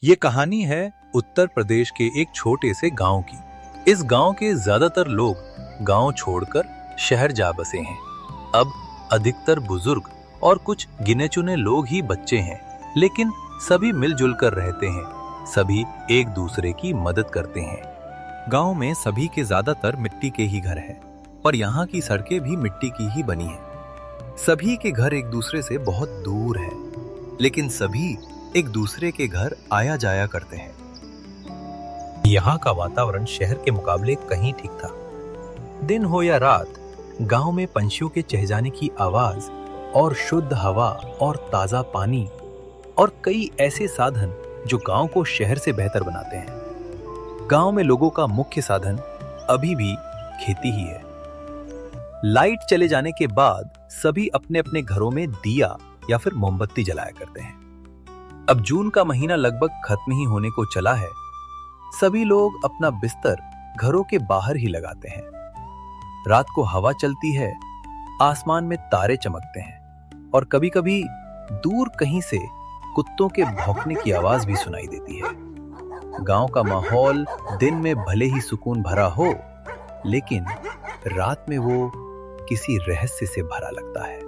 ये कहानी है उत्तर प्रदेश के एक छोटे से गांव की। इस गांव के ज्यादातर लोग गांव छोड़कर शहर जा बसे हैं। अब अधिकतर बुजुर्ग और कुछ गिने चुने लोग ही बच्चे हैं, लेकिन सभी मिलजुल कर रहते हैं। सभी एक दूसरे की मदद करते हैं। गांव में सभी के ज्यादातर मिट्टी के ही घर हैं, और यहाँ की सड़कें भी मिट्टी की ही बनी हैं। सभी के घर एक दूसरे से बहुत दूर है, लेकिन सभी एक दूसरे के घर आया जाया करते हैं। यहाँ का वातावरण शहर के मुकाबले कहीं ठीक था। दिन हो या रात, गांव में पंछियों के चहचहाने की आवाज और शुद्ध हवा और ताजा पानी और कई ऐसे साधन जो गांव को शहर से बेहतर बनाते हैं। गांव में लोगों का मुख्य साधन अभी भी खेती ही है। लाइट चले जाने के बाद सभी अपने अपने घरों में दिया या फिर मोमबत्ती जलाया करते हैं। अब जून का महीना लगभग खत्म ही होने को चला है। सभी लोग अपना बिस्तर घरों के बाहर ही लगाते हैं। रात को हवा चलती है, आसमान में तारे चमकते हैं और कभी-कभी दूर कहीं से कुत्तों के भौंकने की आवाज भी सुनाई देती है। गांव का माहौल दिन में भले ही सुकून भरा हो, लेकिन रात में वो किसी रहस्य से भरा लगता है।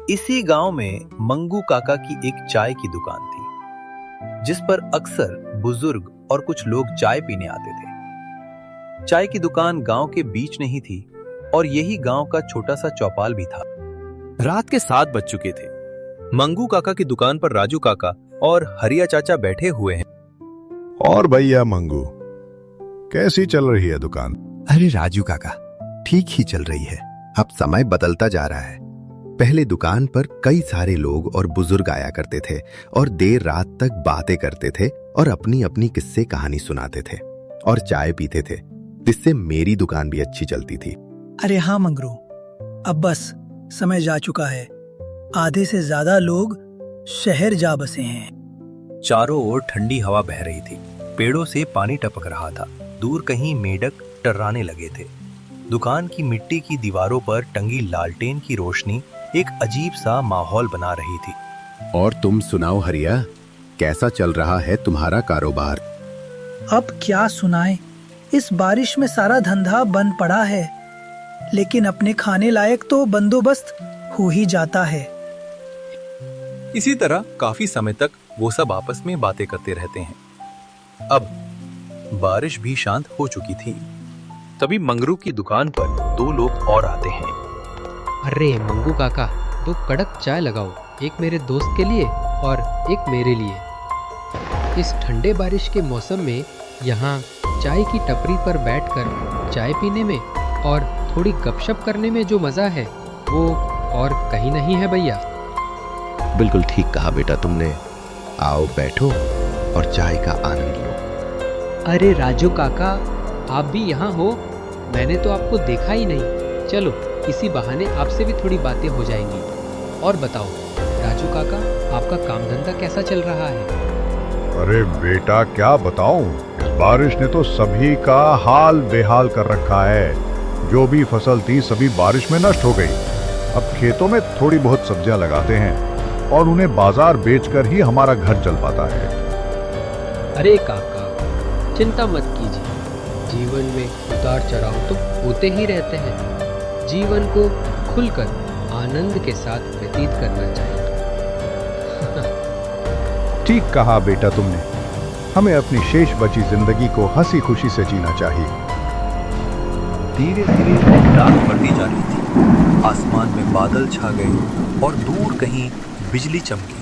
इसी गांव में मंगू काका की एक चाय की दुकान थी, जिस पर अक्सर बुजुर्ग और कुछ लोग चाय पीने आते थे। चाय की दुकान गांव के बीच नहीं थी और यही गांव का छोटा सा चौपाल भी था। रात के 7 बज चुके थे। मंगू काका की दुकान पर राजू काका और हरिया चाचा बैठे हुए हैं। और भैया मंगू, कैसी चल रही है दुकान? अरे राजू काका, ठीक ही चल रही है। अब समय बदलता जा रहा है। पहले दुकान पर कई सारे लोग और बुजुर्ग आया करते थे और देर रात तक बातें करते थे और अपनी अपनी किस्से कहानी सुनाते थे और चाय पीते थे, जिससे मेरी दुकान भी अच्छी चलती थी। अरे हाँ मंगरू, अब बस समय जा चुका है। आधे से ज्यादा लोग शहर जा बसे हैं। चारों ओर ठंडी हवा बह रही थी। पेड़ों से पानी टपक रहा था। दूर कहीं मेंढक टर्राने लगे थे। दुकान की मिट्टी की दीवारों पर टंगी लालटेन की रोशनी एक अजीब सा माहौल बना रही थी। और तुम सुनाओ हरिया, कैसा चल रहा है तुम्हारा कारोबार? अब क्या सुनाए, इस बारिश में सारा धंधा बंद पड़ा है, लेकिन अपने खाने लायक तो बंदोबस्त हो ही जाता है। इसी तरह काफी समय तक वो सब आपस में बातें करते रहते हैं। अब बारिश भी शांत हो चुकी थी। तभी मंगरू की दुकान पर 2 लोग और आते हैं। अरे मंगू काका, 2 कड़क चाय लगाओ, एक मेरे दोस्त के लिए और एक मेरे लिए। इस ठंडे बारिश के मौसम में यहाँ चाय की टपरी पर बैठकर चाय पीने में और थोड़ी गपशप करने में जो मज़ा है वो और कहीं नहीं है भैया। बिल्कुल ठीक कहा बेटा तुमने। आओ बैठो और चाय का आनंद लो। अरे राजू काका, आप भी यहाँ हो? मैंने तो आपको देखा ही नहीं। चलो इसी बहाने आपसे भी थोड़ी बातें हो जाएंगी। और बताओ राजू काका, आपका काम धंधा कैसा चल रहा है? अरे बेटा क्या बताऊं, इस बारिश ने तो सभी का हाल बेहाल कर रखा है। जो भी फसल थी सभी बारिश में नष्ट हो गई। अब खेतों में थोड़ी बहुत सब्जियां लगाते हैं और उन्हें बाजार बेचकर ही हमारा घर चल पाता है। अरे काका, चिंता मत कीजिए। जीवन में उतार चढ़ाव तो होते ही रहते हैं। जीवन को खुलकर आनंद के साथ व्यतीत करना चाहिए। ठीक कहा बेटा तुमने। हमें अपनी शेष बची जिंदगी को हंसी खुशी से जीना चाहिए। धीरे धीरे रात बढ़ती जा रही थी। आसमान में बादल छा गए और दूर कहीं बिजली चमकी।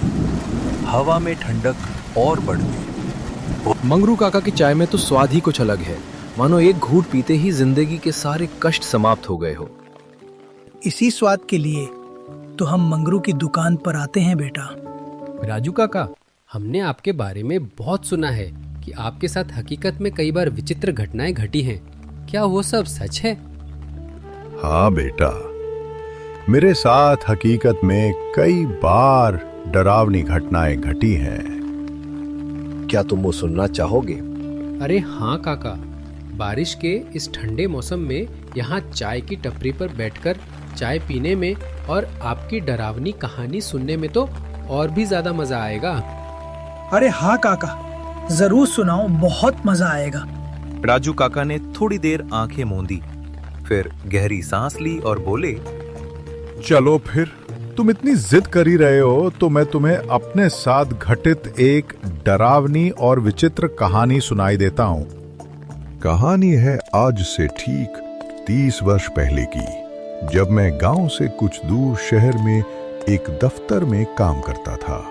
हवा में ठंडक और बढ़ गई। मंगरू काका की चाय में तो स्वाद ही कुछ अलग है। मानो एक घूंट पीते ही जिंदगी के सारे कष्ट समाप्त हो गए हो। इसी स्वाद के लिए तो हम मंगरू की दुकान पर आते हैं बेटा। राजू काका, हमने आपके बारे में बहुत सुना है कि आपके साथ हकीकत में कई बार विचित्र घटनाएं घटी हैं। क्या वो सब सच है? हाँ बेटा, मेरे साथ हकीकत में कई बार डरावनी घटनाएं घटी हैं। क्या तुम वो सुनना चाहोगे? अरे हाँ काका, बारिश के इस ठंडे मौसम में यहाँ चाय की टपरी पर बैठकर चाय पीने में और आपकी डरावनी कहानी सुनने में तो और भी ज्यादा मजा आएगा। अरे हाँ काका, जरूर सुनाओ, बहुत मजा आएगा। राजू काका ने थोड़ी देर आंखें मूंदी, फिर गहरी सांस ली और बोले, चलो फिर, तुम इतनी जिद कर ही रहे हो तो मैं तुम्हें अपने साथ घटित एक डरावनी और विचित्र कहानी सुनाई देता हूँ। कहानी है आज से ठीक 30 वर्ष पहले की, जब मैं गांव से कुछ दूर शहर में एक दफ्तर में काम करता था।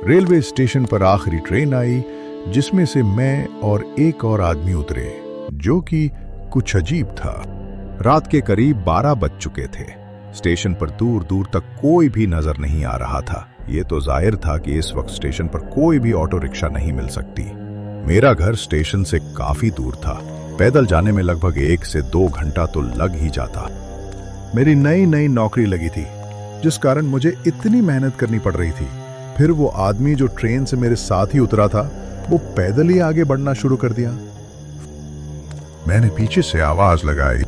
रेलवे स्टेशन पर आखिरी ट्रेन आई, जिसमें से मैं और एक और आदमी उतरे, जो कि कुछ अजीब था। रात के करीब 12 बज चुके थे। स्टेशन पर दूर दूर तक कोई भी नजर नहीं आ रहा था। ये तो जाहिर था कि इस वक्त स्टेशन पर कोई भी ऑटो रिक्शा नहीं मिल सकती। मेरा घर स्टेशन से काफी दूर था। पैदल जाने में लगभग 1 से 2 घंटा तो लग ही जाता। मेरी नई नई नौकरी लगी थी, जिस कारण मुझे इतनी मेहनत करनी पड़ रही थी। फिर वो आदमी जो ट्रेन से मेरे साथ ही उतरा था, वो पैदल ही आगे बढ़ना शुरू कर दिया। मैंने पीछे से आवाज लगाई,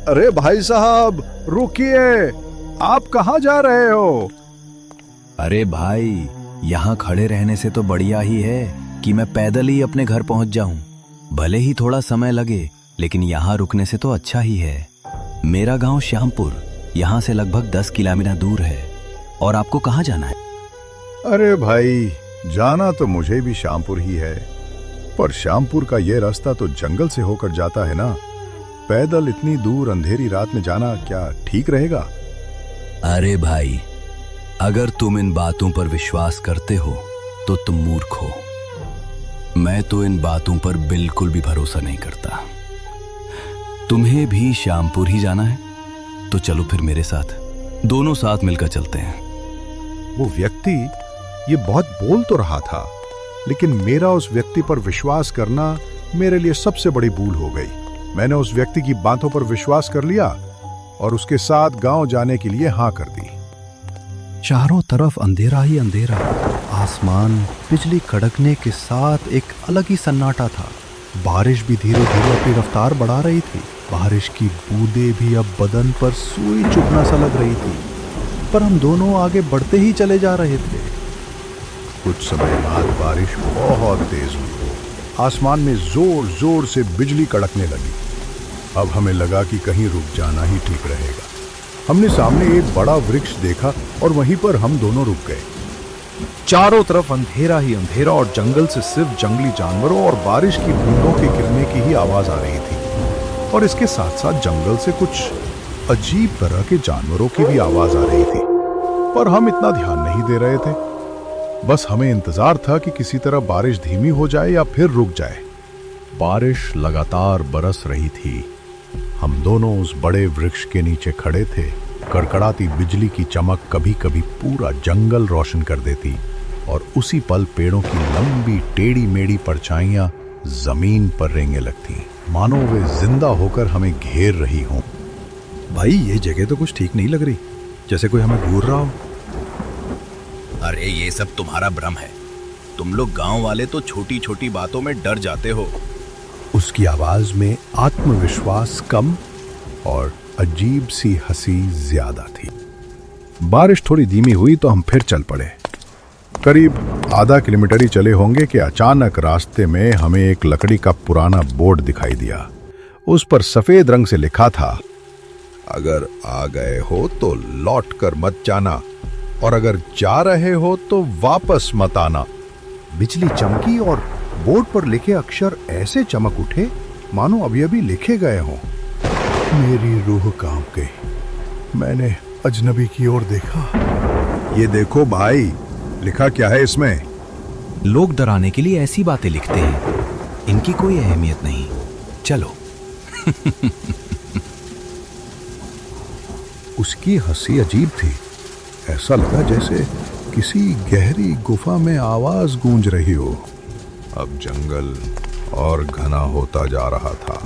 अरे भाई साहब रुकिए, आप कहाँ जा रहे हो? अरे भाई, यहाँ खड़े रहने से तो बढ़िया ही है कि मैं पैदल ही अपने घर पहुँच जाऊँ। भले ही थोड़ा समय लगे, लेकिन यहाँ रुकने से तो अच्छा ही है। मेरा गांव श्यामपुर यहाँ से लगभग 10 किलोमीटर दूर है। और आपको कहाँ जाना है? अरे भाई, जाना तो मुझे भी श्यामपुर ही है, पर श्यामपुर का ये रास्ता तो जंगल से होकर जाता है ना। पैदल इतनी दूर अंधेरी रात में जाना क्या ठीक रहेगा? अरे भाई, अगर तुम इन बातों पर विश्वास करते हो तो तुम मूर्ख हो। मैं तो इन बातों पर बिल्कुल भी भरोसा नहीं करता। तुम्हें भी श्यामपुर ही जाना है तो चलो फिर मेरे साथ, दोनों साथ मिलकर चलते हैं। वो व्यक्ति ये बहुत बोल तो रहा था, लेकिन मेरा उस व्यक्ति पर विश्वास करना मेरे लिए सबसे बड़ी भूल हो गई। मैंने उस व्यक्ति की बातों पर विश्वास कर लिया और उसके साथ गांव जाने के लिए हाँ कर दी। चारों तरफ अंधेरा ही अंधेरा, आसमान बिजली कड़कने के साथ एक अलग ही सन्नाटा था। बारिश भी धीरे धीरे अपनी रफ्तार बढ़ा रही थी। बारिश की बूंदें भी अब बदन पर सुई चुभना सा लग रही थी, पर हम दोनों आगे बढ़ते ही चले जा रहे थे। कुछ समय बाद बारिश बहुत तेज हुई। आसमान में जोर जोर से बिजली कड़कने लगी। अब हमें लगा कि कहीं रुक जाना ही ठीक रहेगा। हमने सामने एक बड़ा वृक्ष देखा और वहीं पर हम दोनों रुक गए। चारों तरफ अंधेरा ही अंधेरा और जंगल से सिर्फ जंगली जानवरों और बारिश की बूंदों के गिरने की ही आवाज आ रही थी। और इसके साथ साथ जंगल से कुछ अजीब तरह के जानवरों की भी आवाज आ रही थी, पर हम इतना ध्यान नहीं दे रहे थे। बस हमें इंतजार था कि किसी तरह बारिश धीमी हो जाए या फिर रुक जाए। बारिश लगातार बरस रही थी। हम दोनों उस बड़े वृक्ष के नीचे खड़े थे। कड़कड़ाती बिजली की चमक कभी कभी पूरा जंगल रोशन कर देती और उसी पल पेड़ों की लंबी टेढ़ी मेढ़ी परछाइयां जमीन पर रेंगने लगती, मानो वे जिंदा होकर हमें घेर रही हों। भाई, ये जगह तो कुछ ठीक नहीं लग रही, जैसे कोई हमें घूर रहा हो। अरे ये सब तुम्हारा भ्रम है। तुम लोग गांव वाले तो छोटी छोटी बातों में डर जाते हो। उसकी आवाज में आत्मविश्वास कम और अजीब सी हंसी ज्यादा थी। बारिश थोड़ी धीमी हुई तो हम फिर चल पड़े। करीब आधा किलोमीटर ही चले होंगे कि अचानक रास्ते में हमें एक लकड़ी का पुराना बोर्ड दिखाई दिया। उस पर सफेद रंग से लिखा था, अगर आ गए हो तो लौट कर मत जाना, और अगर जा रहे हो तो वापस मत आना। बिजली चमकी और बोर्ड पर लिखे अक्षर ऐसे चमक उठे मानो अभी अभी लिखे गए हों। मेरी रूह कांप गई। मैंने अजनबी की ओर देखा। ये देखो भाई, लिखा क्या है इसमें? लोग डराने के लिए ऐसी बातें लिखते हैं, इनकी कोई अहमियत नहीं, चलो। उसकी हंसी अजीब थी। ऐसा लगा जैसे किसी गहरी गुफा में आवाज गूंज रही हो। अब जंगल और घना होता जा रहा था।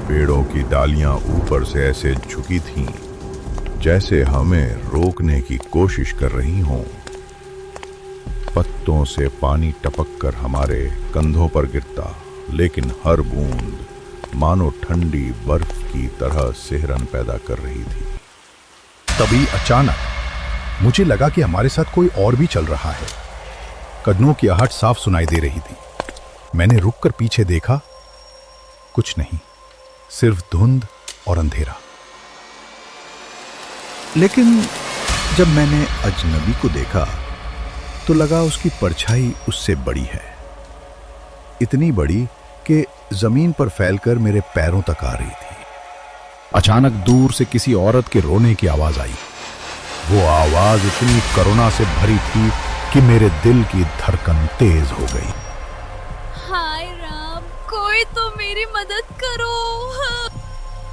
पेड़ों की डालियां ऊपर से ऐसे झुकी थीं, जैसे हमें रोकने की कोशिश कर रही हों। पत्तों से पानी टपककर हमारे कंधों पर गिरता, लेकिन हर बूंद मानो ठंडी बर्फ की तरह सिहरन पैदा कर रही थी। तभी अचानक मुझे लगा कि हमारे साथ कोई और भी चल रहा है। कदमों की आहट साफ सुनाई दे रही थी। मैंने रुककर पीछे देखा, कुछ नहीं, सिर्फ धुंध और अंधेरा। लेकिन जब मैंने अजनबी को देखा तो लगा उसकी परछाई उससे बड़ी है, इतनी बड़ी कि जमीन पर फैलकर मेरे पैरों तक आ रही थी। अचानक दूर से किसी औरत के रोने की आवाज आई। वो आवाज इतनी करुणा से भरी थी कि मेरे दिल की धड़कन तेज हो गई। हाय राम, कोई तो मेरी मदद करो।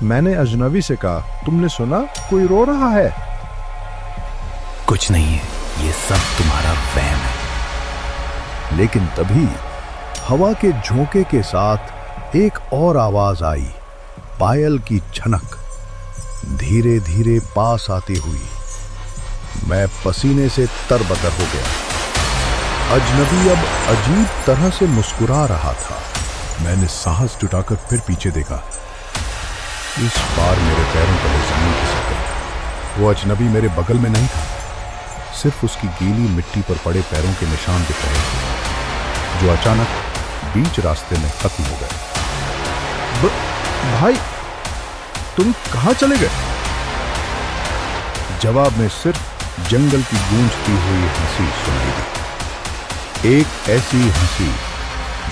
मैंने अजनबी से कहा, तुमने सुना कोई रो रहा है? कुछ नहीं है, ये सब तुम्हारा वहम है। लेकिन तभी हवा के झोंके के साथ एक और आवाज आई, पायल की छनक, धीरे धीरे पास आती हुई। मैं पसीने से तरबतर हो गया। अजनबी अब अजीब तरह से मुस्कुरा रहा था। मैंने साहस जुटाकर फिर पीछे देखा। इस बार मेरे पैरों तले जमीन खिसक गई। वो अजनबी मेरे बगल में नहीं था, सिर्फ उसकी गीली मिट्टी पर पड़े पैरों के निशान दिख रहे थे, जो अचानक बीच रास्ते में खत्म हो गए। भाई, तुम कहां चले गए? जवाब में सिर्फ जंगल की गूंजती हुई हंसी सुनाई दी, एक ऐसी हंसी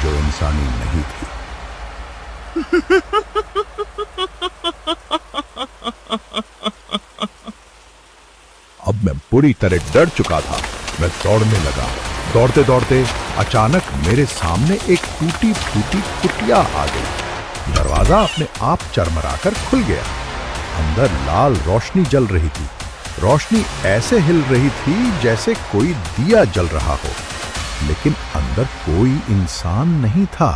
जो इंसानी नहीं थी। अब मैं बुरी तरह डर चुका था। मैं दौड़ने लगा। दौड़ते दौड़ते अचानक मेरे सामने एक टूटी फूटी कुटिया आ गई। दरवाजा अपने आप चरमराकर खुल गया। अंदर लाल रोशनी जल रही थी। रोशनी ऐसे हिल रही थी जैसे कोई दिया जल रहा हो, लेकिन अंदर कोई इंसान नहीं था।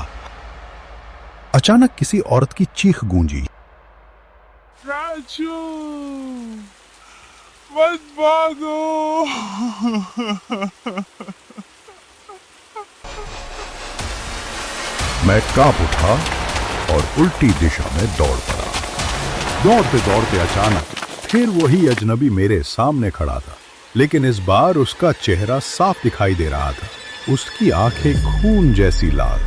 अचानक किसी औरत की चीख गूंजी, राजू, मत भागो। मैं कांप उठा और उल्टी दिशा में दौड़ पड़ा। दौड़ते दौड़ते अचानक फिर वही अजनबी मेरे सामने खड़ा था, लेकिन इस बार उसका चेहरा साफ दिखाई दे रहा था। उसकी आंखें खून जैसी लाल,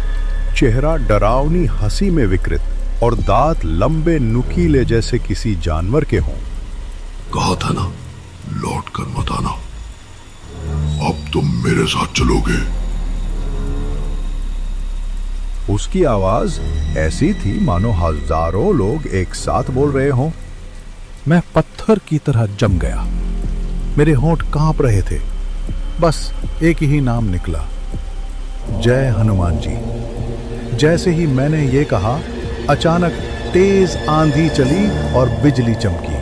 चेहरा डरावनी हंसी में विकृत और दांत लंबे नुकीले जैसे किसी जानवर के हों। कहा था ना, लौट कर मत आना, अब तुम मेरे साथ चलोगे। उसकी आवाज ऐसी थी मानो हजारों लोग एक साथ बोल रहे हों। मैं पत्थर की तरह जम गया। मेरे होंठ कांप रहे थे। बस एक ही नाम निकला, जय हनुमान जी। जैसे ही मैंने ये कहा, अचानक तेज आंधी चली और बिजली चमकी।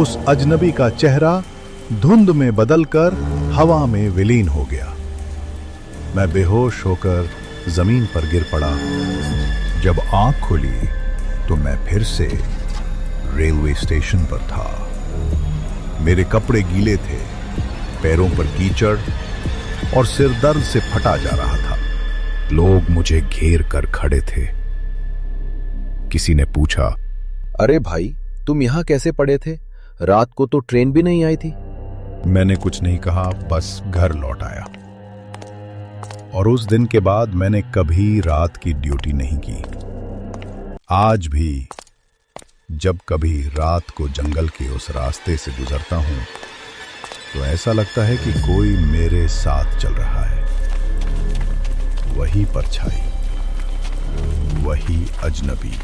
उस अजनबी का चेहरा धुंध में बदलकर हवा में विलीन हो गया। मैं बेहोश होकर जमीन पर गिर पड़ा। जब आंख खुली तो मैं फिर से रेलवे स्टेशन पर था। मेरे कपड़े गीले थे, पैरों पर कीचड़ और सिर दर्द से फटा जा रहा था। लोग मुझे घेर कर खड़े थे। किसी ने पूछा, अरे भाई, तुम यहां कैसे पड़े थे? रात को तो ट्रेन भी नहीं आई थी। मैंने कुछ नहीं कहा, बस घर लौट आया। और उस दिन के बाद मैंने कभी रात की ड्यूटी नहीं की। आज भी जब कभी रात को जंगल के उस रास्ते से गुजरता हूं तो ऐसा लगता है कि कोई मेरे साथ चल रहा है। वही परछाई, वही अजनबी।